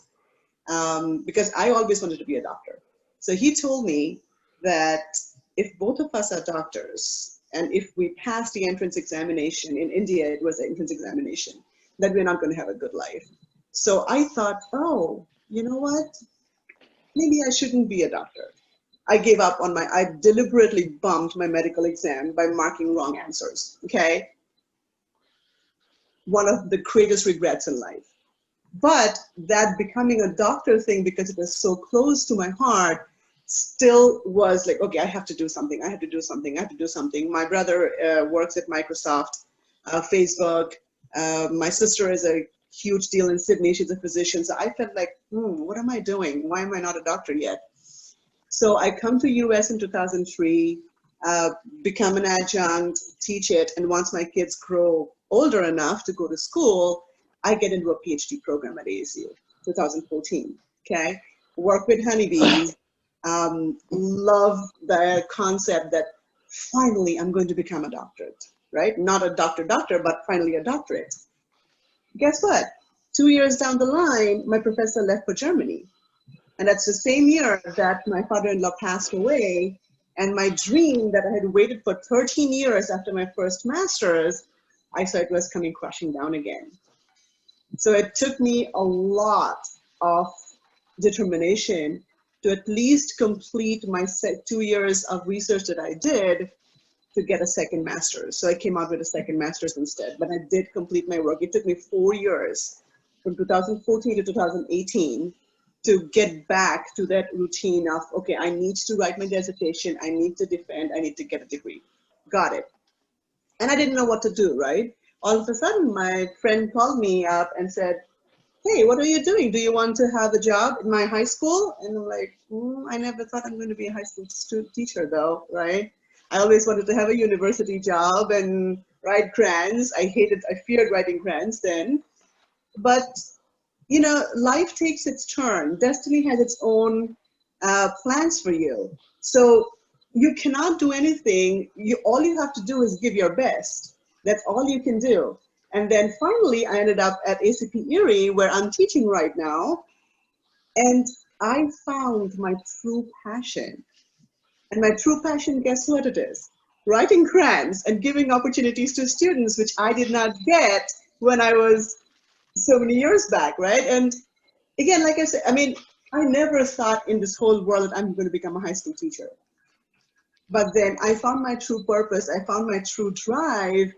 because I always wanted to be a doctor. So he told me that if both of us are doctors, and if we pass the entrance examination, in India it was an entrance examination, that we're not going to have a good life. So I thought, oh, you know what? Maybe I shouldn't be a doctor. I gave up on I deliberately bumped my medical exam by marking wrong answers, okay? One of the greatest regrets in life. But that becoming a doctor thing, because it was so close to my heart, still was like, okay, I have to do something. I have to do something. I have to do something. My brother works at Microsoft, Facebook. My sister is a huge deal in Sydney. She's a physician. So I felt like, what am I doing? Why am I not a doctor yet? So I come to US in 2003, become an adjunct, teach it. And once my kids grow older enough to go to school, I get into a PhD program at ASU, 2014, okay? Work with honeybees, love the concept that finally I'm going to become a doctorate, right? Not a doctor, but finally a doctorate. Guess what? 2 years down the line, my professor left for Germany. And that's the same year that my father-in-law passed away, and my dream that I had waited for 13 years after my first master's, I saw it was coming crashing down again. So it took me a lot of determination to at least complete my 2 years of research that I did to get a second master's. So I came out with a second master's instead, but I did complete my work. It took me 4 years, from 2014 to 2018, to get back to that routine of, okay, I need to write my dissertation, I need to defend, I need to get a degree. Got it. And I didn't know what to do, right? All of a sudden, my friend called me up and said, hey, what are you doing? Do you want to have a job in my high school? And I'm like, I never thought I'm going to be a high school teacher though, right? I always wanted to have a university job and write grants. I feared writing grants then. But, you know, life takes its turn. Destiny has its own plans for you. So you cannot do anything. All you have to do is give your best. That's all you can do. And then finally, I ended up at ACP Erie, where I'm teaching right now. And I found my true passion. And my true passion, guess what it is? Writing grants and giving opportunities to students, which I did not get when I was so many years back, right? And again, like I said, I mean, I never thought in this whole world that I'm going to become a high school teacher. But then I found my true purpose. I found my true drive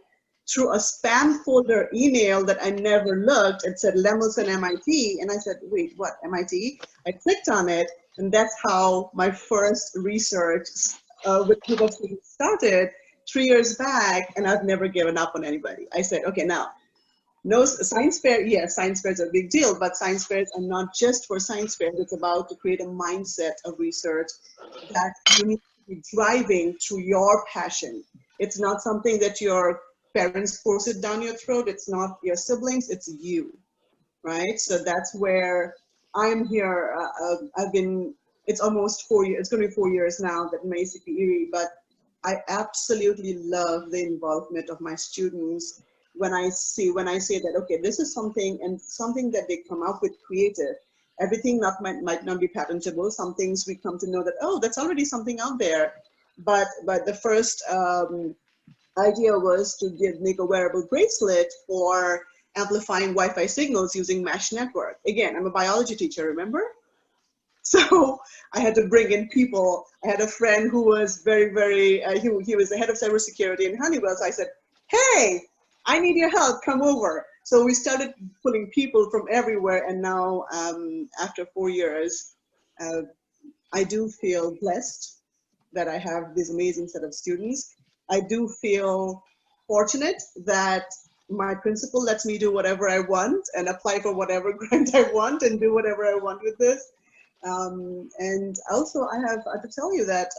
through a spam folder email that I never looked. It said Lemelson MIT. And I said, wait, what, MIT? I clicked on it. And that's how my first research with group of students started 3 years back. And I've never given up on anybody. I said, okay, now, no science fair, yes, science fairs are a big deal, but science fairs are not just for science fairs. It's about to create a mindset of research that you need to be driving through your passion. It's not something that your parents force it down your throat. It's not your siblings, it's you, right? So that's where I'm here. It's almost 4 years, it's going to be 4 years now that I'm at ACP Erie, but I absolutely love the involvement of my students when I say that, okay, this is something that they come up with creative. Everything might not be patentable. Some things we come to know that, oh, that's already something out there. But the first idea was to make a wearable bracelet for amplifying Wi-Fi signals using mesh network. Again, I'm a biology teacher, remember? So I had to bring in people. I had a friend who was very, he was the head of cybersecurity in Honeywell. So I said, hey, I need your help, come over. So we started pulling people from everywhere. And now after 4 years, I do feel blessed that I have this amazing set of students. I do feel fortunate that my principal lets me do whatever I want and apply for whatever grant I want and do whatever I want with this. And also I have to tell you that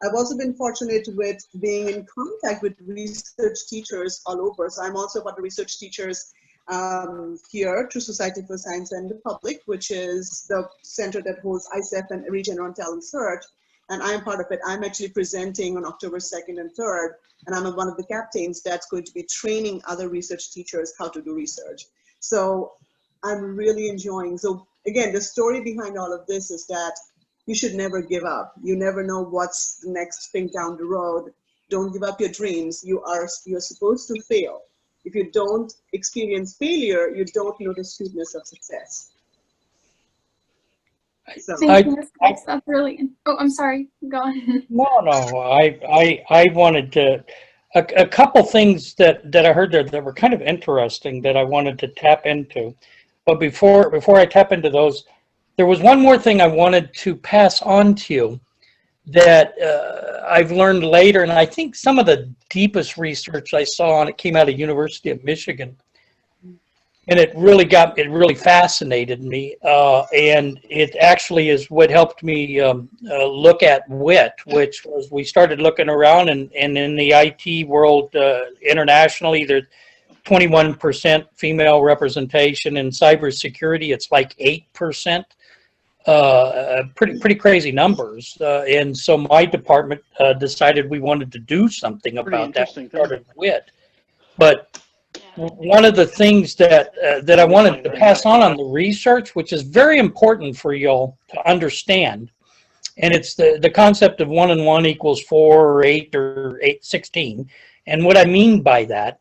I've also been fortunate with being in contact with research teachers all over. So I'm also part of research teachers here through Society for Science and the Public, which is the center that holds ICEF and Regeneron Talent Search. And I'm part of it. I'm actually presenting on October 2nd and 3rd, and I'm one of the captains that's going to be training other research teachers how to do research. So I'm really enjoying. So again, the story behind all of this is that you should never give up. You never know what's the next thing down the road. Don't give up your dreams. You're supposed to fail. If you don't experience failure, you don't know the sweetness of success. So. Thank you, Ms. Cox. That's brilliant. Oh, I'm sorry. Go on. No, I wanted to, a couple things that I heard there that were kind of interesting that I wanted to tap into. But before I tap into those, there was one more thing I wanted to pass on to you that I've learned later, and I think some of the deepest research I saw on it came out of University of Michigan. And it really fascinated me, and it actually is what helped me look at WIT, which was we started looking around, and in the IT world internationally, there's 21% female representation. In cybersecurity, it's like 8%. Pretty crazy numbers. And so my department decided we wanted to do something about that. We started WIT, but one of the things that I wanted to pass on the research, which is very important for y'all to understand, and it's the concept of 1 and 1 equals 4 or 8 or 16. And what I mean by that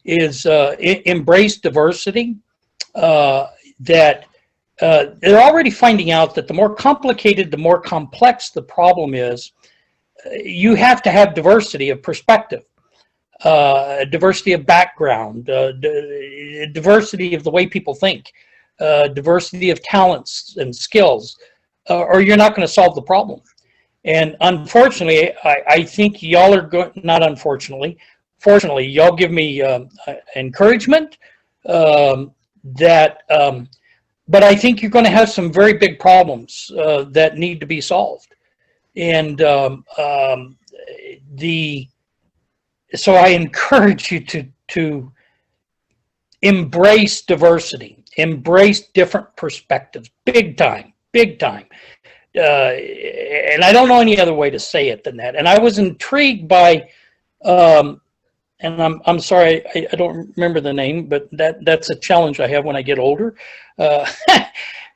is embrace diversity. That they're already finding out that the more complicated, the more complex the problem is, you have to have diversity of perspective. Diversity of background, diversity of the way people think, diversity of talents and skills, or you're not going to solve the problem. And unfortunately, I think y'all are not unfortunately, fortunately, y'all give me encouragement that, but I think you're going to have some very big problems that need to be solved. And so I encourage you to embrace diversity, embrace different perspectives, big time. And I don't know any other way to say it than that. And I was intrigued by, and I'm sorry, I don't remember the name, but that's a challenge I have when I get older.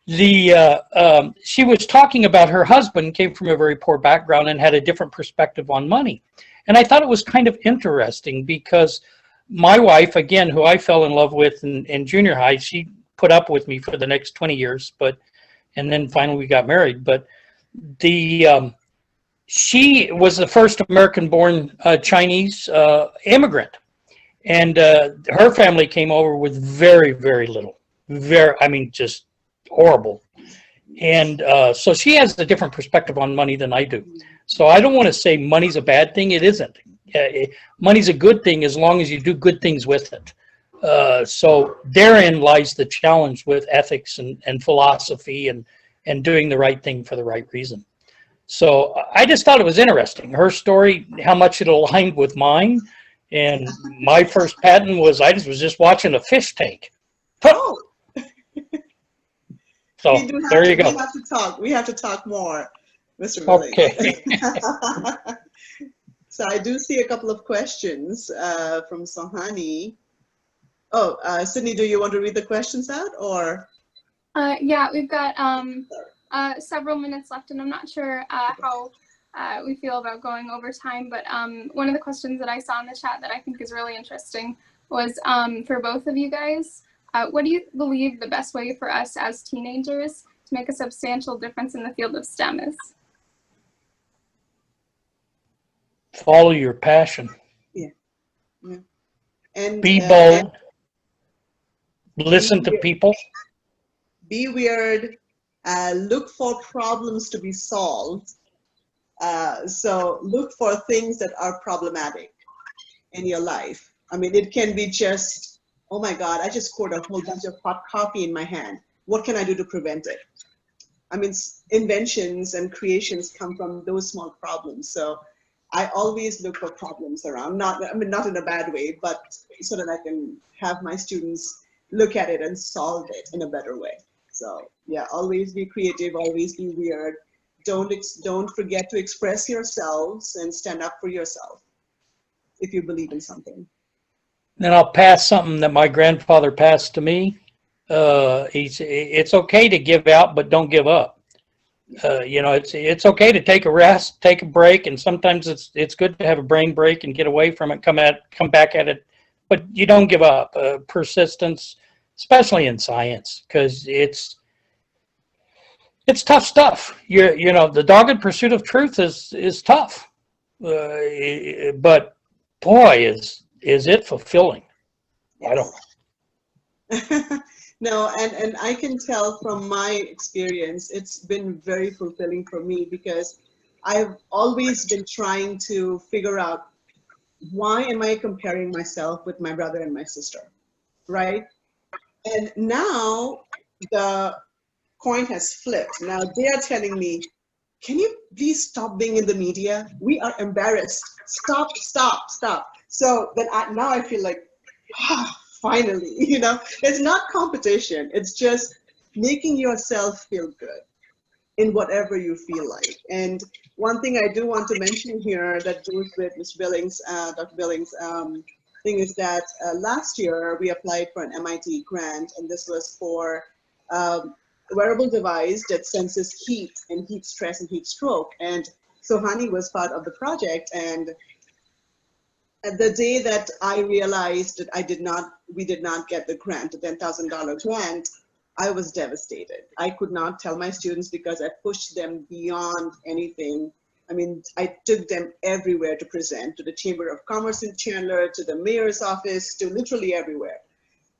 She was talking about her husband came from a very poor background and had a different perspective on money. And I thought it was kind of interesting because my wife, again, who I fell in love with in junior high, she put up with me for the next 20 years, and then finally we got married. But she was the first American-born Chinese immigrant. And her family came over with very, very little. Just horrible. And so she has a different perspective on money than I do. So I don't want to say money's a bad thing. It isn't. Money's a good thing as long as you do good things with it. So therein lies the challenge with ethics and philosophy and doing the right thing for the right reason. So I just thought it was interesting. Her story, how much it aligned with mine. And my first patent was I was just watching a fish tank. Oh. So there you go. We have to talk more, Mr. Malik. Okay. So I do see a couple of questions from Sohani. Oh, Sydney, do you want to read the questions out, or? Yeah, we've got several minutes left, and I'm not sure how we feel about going over time, but one of the questions that I saw in the chat that I think is really interesting was for both of you guys. What do you believe the best way for us as teenagers to make a substantial difference in the field of STEM is? Follow your passion. Yeah. And be bold. Listen to people. Be weird. Look for problems to be solved. So look for things that are problematic in your life I mean, it can be just, oh my God, I just poured a whole bunch of hot coffee in my hand. What can I do to prevent it? I mean, inventions and creations come from those small problems. So I always look for problems around, not in a bad way, but so that I can have my students look at it and solve it in a better way. So yeah, always be creative, always be weird. Don't forget to express yourselves and stand up for yourself if you believe in something. Then I'll pass something that my grandfather passed to me. It's okay to give out, but don't give up. It's okay to take a rest, take a break, and sometimes it's good to have a brain break and get away from it, come back at it, but you don't give up. Persistence, especially in science, because it's tough stuff. The dogged pursuit of truth is tough, but boy, is it fulfilling. Yes. I don't know. No, and I can tell from my experience, it's been very fulfilling for me because I've always been trying to figure out, why am I comparing myself with my brother and my sister, right? And now the coin has flipped. Now they are telling me, can you please stop being in the media? We are embarrassed. Stop. So then now I feel like, finally, it's not competition. It's just making yourself feel good in whatever you feel like. And one thing I do want to mention here that goes with Mr. Billings, Dr. Billings, thing is that last year we applied for an MIT grant, and this was for a wearable device that senses heat and heat stress and heat stroke. And Sohani was part of the project, and the day that I realized that we did not get the grant, the $10,000 grant, I was devastated. I could not tell my students because I pushed them beyond anything. I mean, I took them everywhere to present, to the Chamber of Commerce in Chandler, to the mayor's office, to literally everywhere.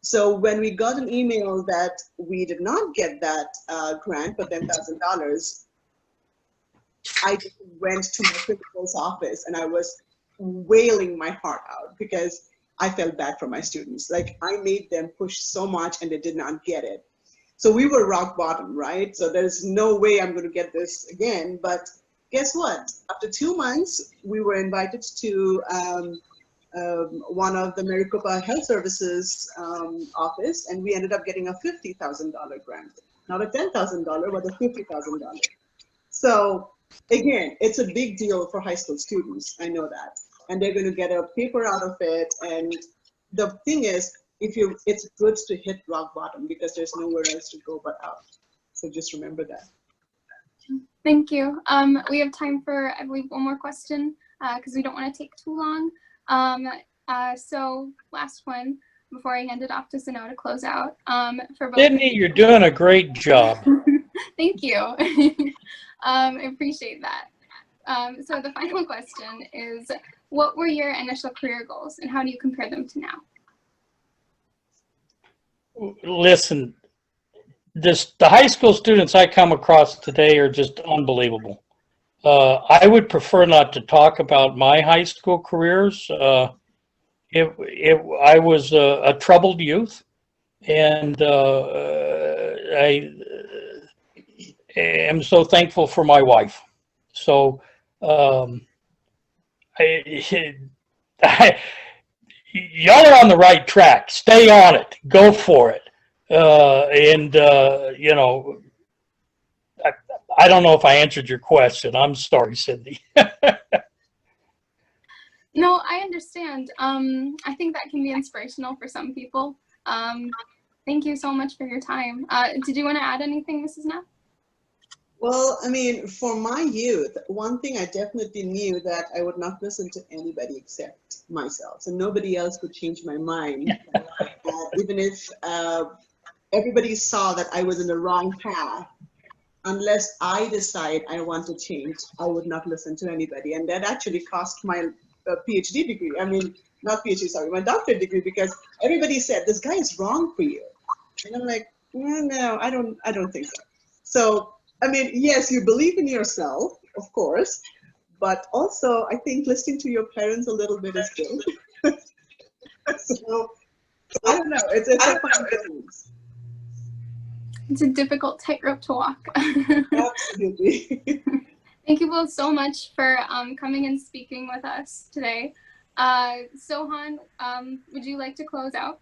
So when we got an email that we did not get that grant for $10,000, I went to my principal's office and I was wailing my heart out because I felt bad for my students. Like, I made them push so much and they did not get it. So we were rock bottom, right? So there's no way I'm going to get this again. But guess what? After 2 months, we were invited to one of the Maricopa Health Services office, and we ended up getting a $50,000 grant. Not a $10,000, but a $50,000. So again, it's a big deal for high school students. I know that. And they're going to get a paper out of it. And the thing is, it's good to hit rock bottom because there's nowhere else to go but up. So just remember that. Thank you. We have time for, I believe, one more question because we don't want to take too long. So last one before I hand it off to Sano to close out. For both Sydney, you're doing a great job. Thank you. I appreciate that. So the final question is, what were your initial career goals and how do you compare them to now? Listen, the high school students I come across today are just unbelievable. I would prefer not to talk about my high school careers. I was a troubled youth, and I am so thankful for my wife. So y'all are on the right track. Stay on it. Go for it. I don't know if I answered your question. I'm sorry, Sydney. No, I understand. I think that can be inspirational for some people. Thank you so much for your time. Did you want to add anything, Mrs. Knapp? Well, I mean, for my youth, one thing I definitely knew that I would not listen to anybody except myself. So nobody else could change my mind. Even if everybody saw that I was in the wrong path, unless I decide I want to change, I would not listen to anybody. And that actually cost my PhD degree. I mean, not PhD, sorry, my doctorate degree, because everybody said, this guy is wrong for you. And I'm like, no, I don't think so. So, I mean, yes, you believe in yourself, of course, but also I think listening to your parents a little bit is good. So I don't know. It's a fun balance. It's a difficult tightrope to walk. Absolutely. Thank you both so much for coming and speaking with us today. Sohan, would you like to close out?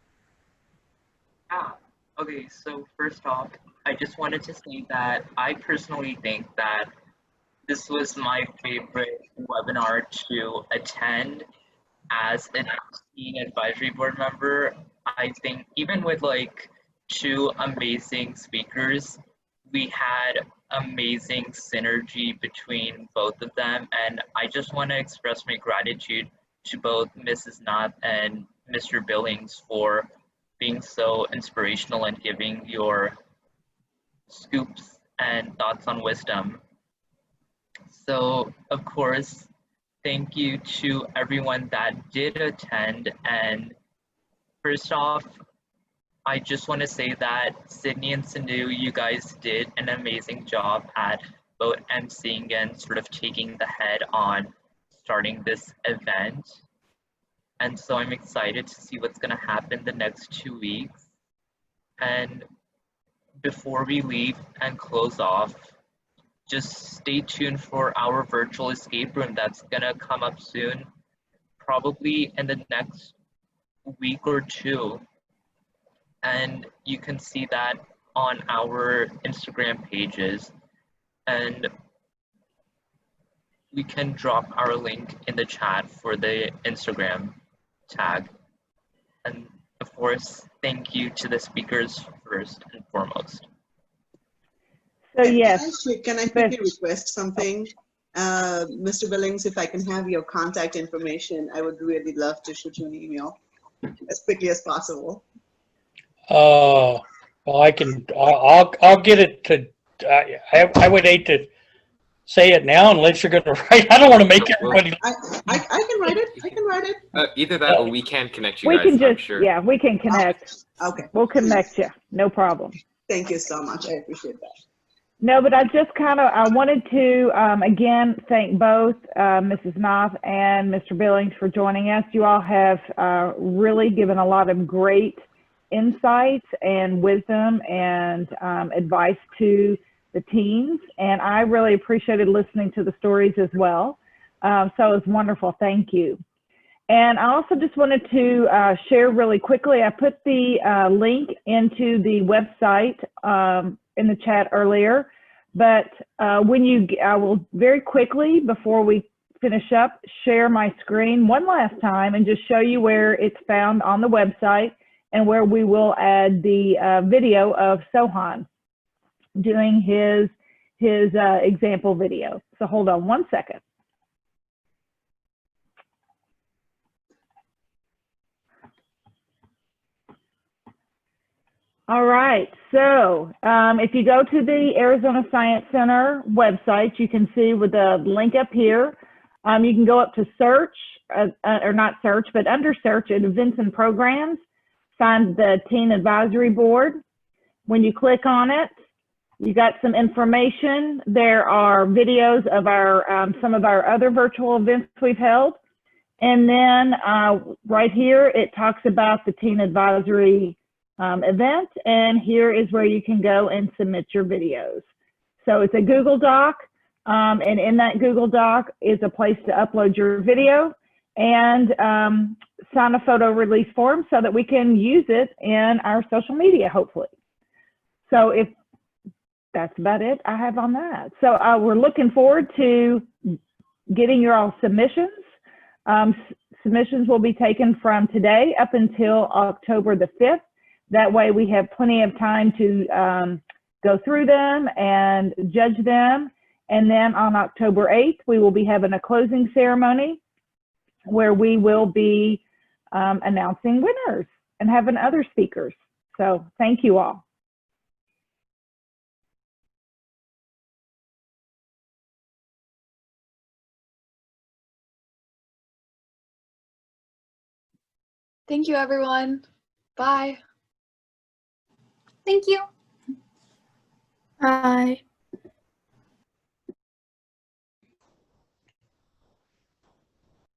Okay, so first off, I just wanted to say that I personally think that this was my favorite webinar to attend as a teen advisory board member. I think even with like two amazing speakers, we had amazing synergy between both of them. And I just want to express my gratitude to both Mrs. Nath and Mr. Billings for being so inspirational and giving your scoops and thoughts on wisdom. So, of course, thank you to everyone that did attend. And first off, I just want to say that Sydney and Sanu, you guys did an amazing job at both emceeing and sort of taking the head on starting this event. And so I'm excited to see what's going to happen the next 2 weeks. And before we leave and close off, just stay tuned for our virtual escape room that's going to come up soon, probably in the next week or two. And you can see that on our Instagram pages. And we can drop our link in the chat for the Instagram tag. And of course, thank you to the speakers first and foremost. So yes. Can I quickly request something? Mr. Billings, if I can have your contact information, I would really love to shoot you an email as quickly as possible. Well, I'll get it to, I would hate to say it now unless you're going to write. I don't want to make everybody. I can write it. I can write it. Either that or we can connect you We guys, can I'm just, sure. yeah, we can connect. Okay. We'll connect you. No problem. Thank you so much. I appreciate that. No, but I just I wanted to, again, thank both Mrs. Knopf and Mr. Billings for joining us. You all have really given a lot of great insights and wisdom and advice to the teens, and I really appreciated listening to the stories as well. So it was wonderful. Thank you. And I also just wanted to share really quickly, I put the link into the website in the chat earlier, but I will very quickly, before we finish up, share my screen one last time and just show you where it's found on the website and where we will add the video of Sohan doing his example video. So hold on one second. All right, so if you go to the Arizona Science Center website, you can see with the link up here, you can go up to search, or not search, but under search at events and programs, find the Teen Advisory Board. When you click on it, you got some information. There are videos of our some of our other virtual events we've held. And then right here, it talks about the Teen Advisory event, and here is where you can go and submit your videos. So it's a Google Doc, and in that Google Doc is a place to upload your video and sign a photo release form so that we can use it in our social media, hopefully. So if that's about it I have on that. So we're looking forward to getting your all submissions. Submissions will be taken from today up until October the 5th. That way we have plenty of time to go through them and judge them. And then on October 8th, we will be having a closing ceremony where we will be announcing winners and having other speakers. So thank you all. Thank you, everyone. Bye. Thank you. Bye.